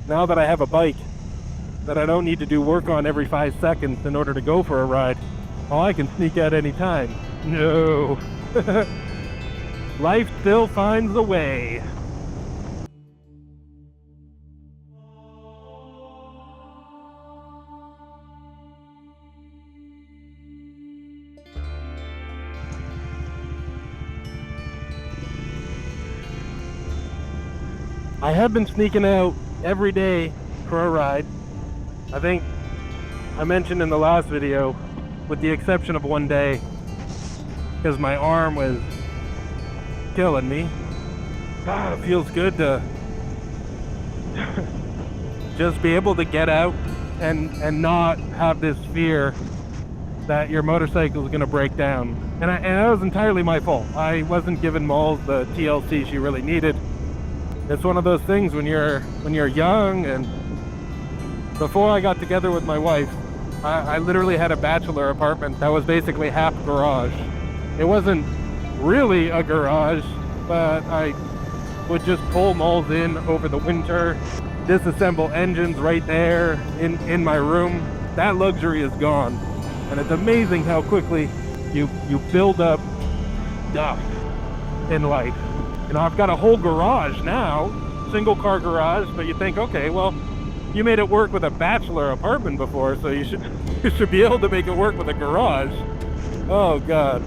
now that I have a bike that I don't need to do work on every 5 seconds in order to go for a ride, well, I can sneak out anytime. No. Life still finds a way. I have been sneaking out every day for a ride. I think I mentioned in the last video, with the exception of one day, because my arm was killing me. It feels good to just be able to get out and not have this fear that your motorcycle is going to break down. And that was entirely my fault. I wasn't giving Moles the TLC she really needed. It's one of those things when you're young, and before I got together with my wife, I literally had a bachelor apartment that was basically half garage. It wasn't really a garage, but I would just pull Moles in over the winter, disassemble engines right there in my room. That luxury is gone. And it's amazing how quickly you build up stuff in life. You know, I've got a whole garage now, single car garage, but you think, okay, well, you made it work with a bachelor apartment before, so you should be able to make it work with a garage. Oh God,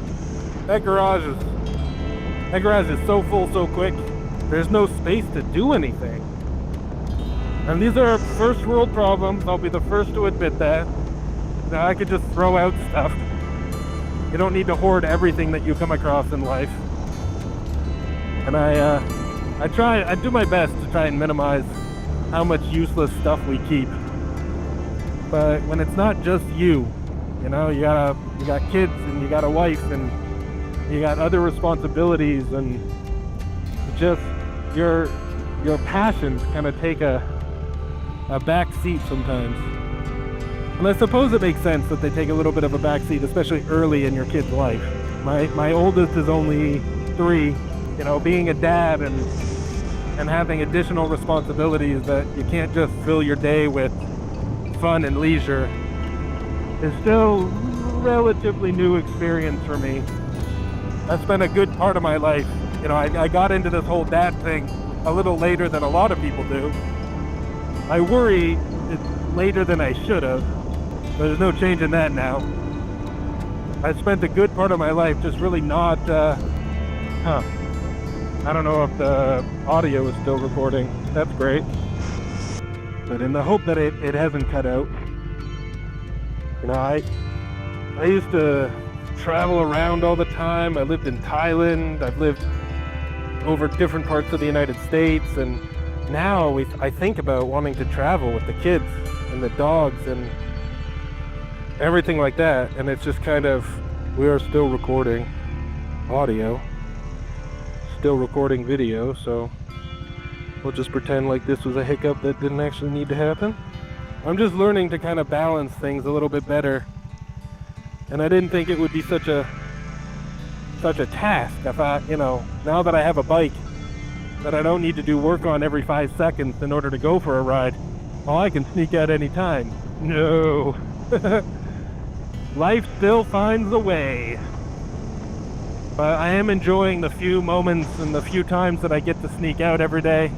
that garage is so full so quick. There's no space to do anything. And these are first world problems. I'll be the first to admit that. Now, I could just throw out stuff. You don't need to hoard everything that you come across in life. And I do my best to try and minimize how much useless stuff we keep. But when it's not just you know, you got kids and you got a wife and you got other responsibilities, and just your passions kind of take a back seat sometimes. And I suppose it makes sense that they take a little bit of a back seat, especially early in your kid's life. My oldest is only 3. You know, being a dad and having additional responsibilities that you can't just fill your day with fun and leisure is still relatively new experience for me. That's been a good part of my life. You know, I got into this whole dad thing a little later than a lot of people do. I worry it's later than I should have, but there's no change in that now. I spent a good part of my life just really not, I don't know if the audio is still recording. That's great. But in the hope that it hasn't cut out. You know, I used to travel around all the time. I lived in Thailand. I've lived over different parts of the United States. And now I think about wanting to travel with the kids and the dogs and everything like that. And it's just kind of, we are still recording audio. Still recording video, so we'll just pretend like this was a hiccup that didn't actually need to happen. I'm just learning to kind of balance things a little bit better, and I didn't think it would be such a task. I thought, you know, now that I have a bike that I don't need to do work on every 5 seconds in order to go for a ride, well, I can sneak out anytime. No. Life still finds a way. But I am enjoying the few moments and the few times that I get to sneak out every day.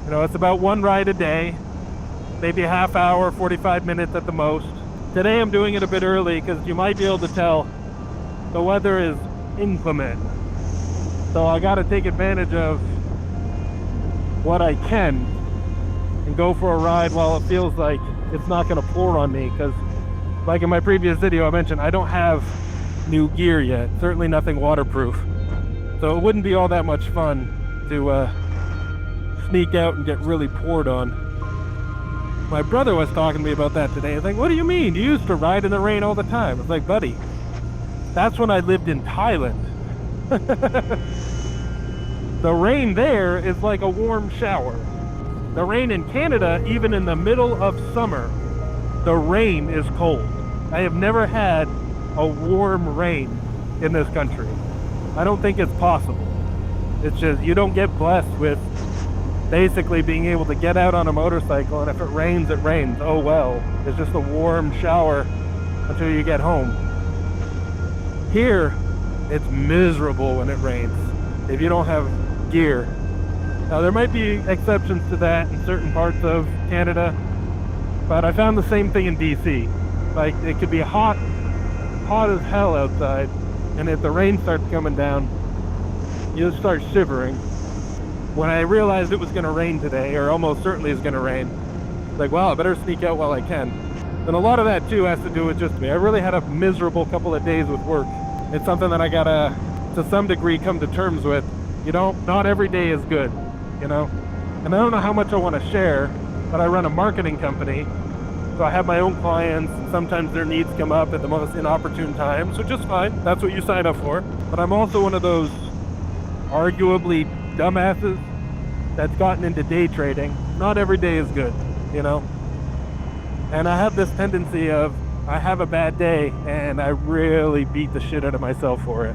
You know, it's about 1 ride a day, maybe a half hour, 45 minutes at the most. Today I'm doing it a bit early because you might be able to tell the weather is inclement. So I got to take advantage of what I can and go for a ride while it feels like it's not going to pour on me, because like in my previous video I mentioned, I don't have new gear yet, certainly nothing waterproof, so it wouldn't be all that much fun to sneak out and get really poured on. My brother was talking to me about that today. He's like, what do you mean? You used to ride in the rain all the time. I was like, buddy, that's when I lived in Thailand. The rain there is like a warm shower. The rain in Canada, even in the middle of summer, the rain is cold. I have never had a warm rain in this country. I don't think it's possible. It's just, you don't get blessed with basically being able to get out on a motorcycle, and if it rains, it rains. Oh well, it's just a warm shower until you get home. Here, it's miserable when it rains if you don't have gear. Now there might be exceptions to that in certain parts of Canada, but I found the same thing in BC. Like, it could be hot as hell outside, and if the rain starts coming down, you'll start shivering. When I realized it was going to rain today, or almost certainly is going to rain, it's like, well, I better sneak out while I can. And a lot of that too has to do with just me. I really had a miserable couple of days with work. It's something that I gotta, to some degree, come to terms with. Not every day is good, And I don't know how much I want to share, but I run a marketing company, so I have my own clients, and sometimes their needs come up at the most inopportune times, which is fine. That's what you sign up for. But I'm also one of those arguably dumbasses that's gotten into day trading. Not every day is good, And I have this tendency of, I have a bad day and I really beat the shit out of myself for it.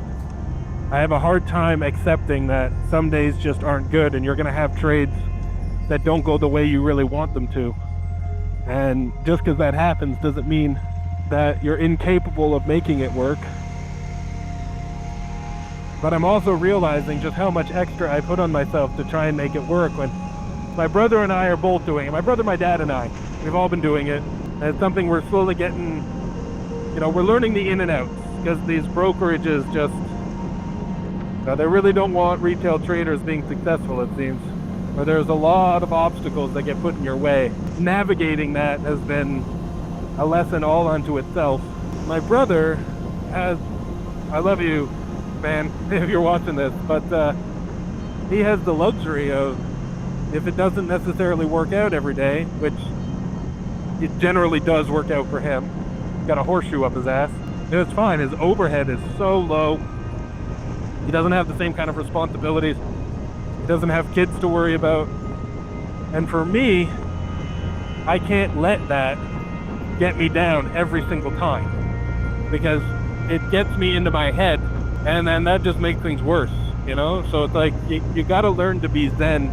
I have a hard time accepting that some days just aren't good, and you're going to have trades that don't go the way you really want them to. And just because that happens doesn't mean that you're incapable of making it work. But I'm also realizing just how much extra I put on myself to try and make it work, when my brother and I are both doing it. My brother, my dad, and I, we've all been doing it. And it's something we're slowly getting, we're learning the in and outs, because these brokerages just, they really don't want retail traders being successful, it seems. Or there's a lot of obstacles that get put in your way. Navigating that has been a lesson all unto itself. My brother has, I love you, man, if you're watching this, but he has the luxury of, if it doesn't necessarily work out every day, which it generally does work out for him, got a horseshoe up his ass, it's fine. His overhead is so low. He doesn't have the same kind of responsibilities. He doesn't have kids to worry about. And for me, I can't let that get me down every single time, because it gets me into my head, and then that just makes things worse, So it's like, you gotta learn to be zen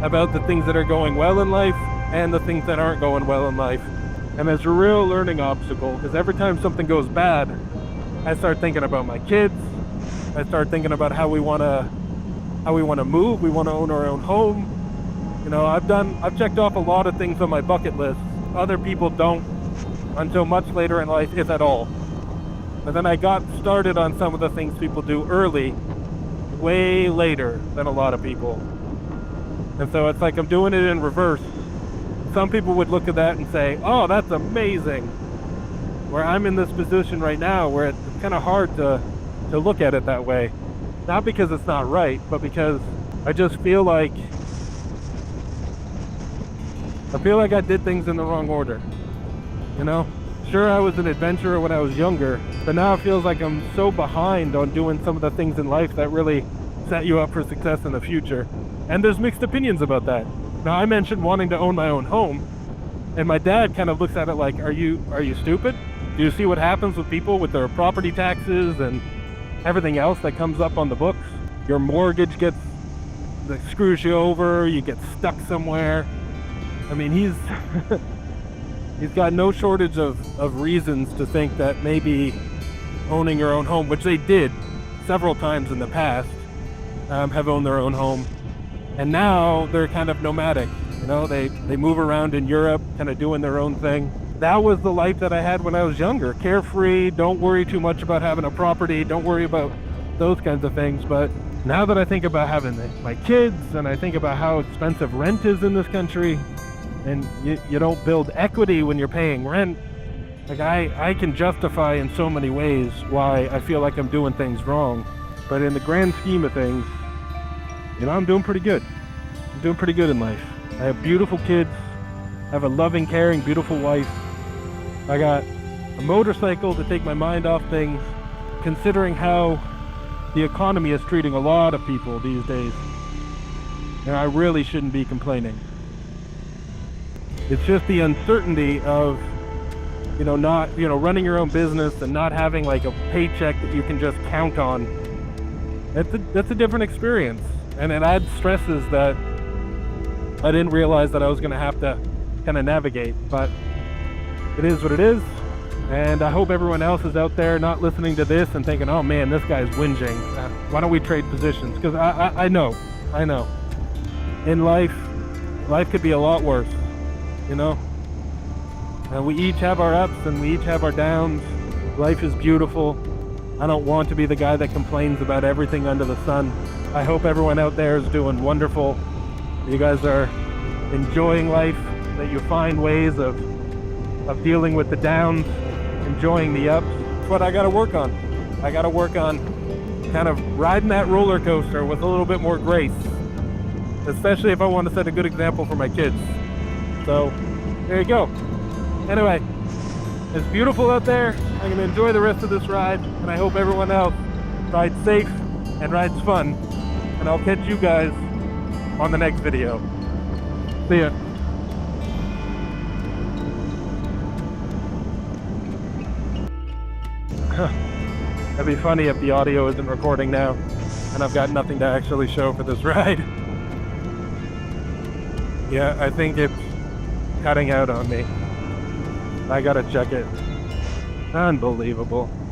about the things that are going well in life and the things that aren't going well in life. And it's a real learning obstacle, because every time something goes bad, I start thinking about my kids. I start thinking about how we want to move. We want to own our own home. I've checked off a lot of things on my bucket list. Other people don't until much later in life, if at all. But then I got started on some of the things people do early, way later than a lot of people. And so it's like I'm doing it in reverse. Some people would look at that and say, oh, that's amazing. Where I'm in this position right now, where it's kind of hard to look at it that way. Not because it's not right, but because I just feel like I did things in the wrong order. Sure, I was an adventurer when I was younger, but now it feels like I'm so behind on doing some of the things in life that really set you up for success in the future. And there's mixed opinions about that. Now, I mentioned wanting to own my own home, and my dad kind of looks at it like, are you stupid? Do you see what happens with people with their property taxes and everything else that comes up on the books? Your mortgage screws you over, you get stuck somewhere. I mean, he's got no shortage of reasons to think that maybe owning your own home, which they did several times in the past, have owned their own home. And now they're kind of nomadic. They move around in Europe, kind of doing their own thing. That was the life that I had when I was younger. Carefree, don't worry too much about having a property, don't worry about those kinds of things. But now that I think about having my kids, and I think about how expensive rent is in this country, and you don't build equity when you're paying rent, like I can justify in so many ways why I feel like I'm doing things wrong. But in the grand scheme of things, I'm doing pretty good. I'm doing pretty good in life. I have beautiful kids. I have a loving, caring, beautiful wife. I got a motorcycle to take my mind off things, considering how the economy is treating a lot of people these days. And I really shouldn't be complaining. It's just the uncertainty of, not, running your own business and not having like a paycheck that you can just count on. That's a different experience. And it adds stresses that I didn't realize that I was going to have to kind of navigate, but it is what it is. And I hope everyone else is out there not listening to this and thinking, oh man, this guy's whinging. Why don't we trade positions? Because I know. In life could be a lot worse, you know? And we each have our ups and we each have our downs. Life is beautiful. I don't want to be the guy that complains about everything under the sun. I hope everyone out there is doing wonderful. You guys are enjoying life, that you find ways of dealing with the downs, enjoying the ups. That's what I gotta work on. I gotta work on kind of riding that roller coaster with a little bit more grace, especially if I want to set a good example for my kids. So there you go. Anyway, it's beautiful out there. I'm gonna enjoy the rest of this ride, and I hope everyone else rides safe and rides fun. And I'll catch you guys on the next video. See ya. That'd be funny if the audio isn't recording now and I've got nothing to actually show for this ride. Yeah, I think it's cutting out on me. I gotta check it. Unbelievable.